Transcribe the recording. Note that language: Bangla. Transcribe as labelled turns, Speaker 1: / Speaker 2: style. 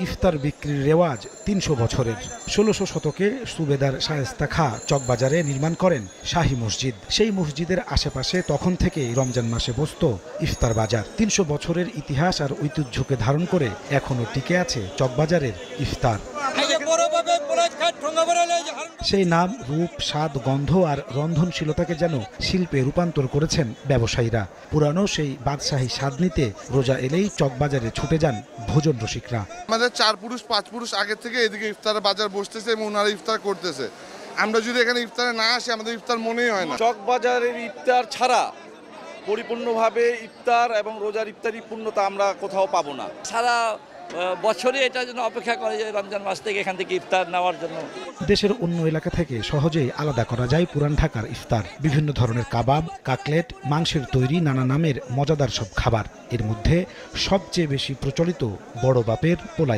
Speaker 1: ইফতার বিক্রির রেওয়াজ ৩০০ বছরের। ১৬০০ শতকে সুবেদার শায়েস্তা খাঁ চকবাজারে নির্মাণ করেন শাহী মসজিদ। সেই মসজিদের আশেপাশে তখন থেকেই রমজান মাসে বসত ইফতার বাজার। ৩০০ বছরের ইতিহাস আর ঐতিহ্যকে ধারণ করে এখনো টিকে আছে চকবাজারের ইফতার। সেই নাম, রূপ, স্বাদ, গন্ধ আর রন্ধনশীলতাকে যেন শিল্পে রূপান্তর করেছেন ব্যবসায়ীরা। পুরানো সেই বাদশাহী স্বাদ নিতে রোজা এলেই চকবাজারে ছুটে যান ভোজন রসিকরা।
Speaker 2: আমাদের 4 পুরুষ 5 পুরুষ আগে থেকে এদিকে ইফতারের বাজার বসতেছে এবং ওনারা ইফতার করতেছে। আমরা যদি এখানে ইফতারে না আসি আমাদের ইফতার মনেই হয় না।
Speaker 3: চকবাজারের ইফতার ছাড়া পরিপূর্ণভাবে ইফতার এবং রোজার ইফতারি পূর্ণতা আমরা কোথাও পাবো না।
Speaker 4: সারা বছরে এটার জন্য অপেক্ষা করে যে রমজান মাস থেকে এখান থেকে ইফতার নেওয়ার জন্য।
Speaker 1: দেশের অন্য এলাকা থেকে সহজেই আলাদা করা যায় পুরান ঢাকার ইফতার। বিভিন্ন ধরনের কাবাব, কাকলেট, মাংসের তৈরি নানা নামের মজাদার সব খাবার। এর মধ্যে সবচেয়ে বেশি প্রচলিত বড় বাপের পোলাই।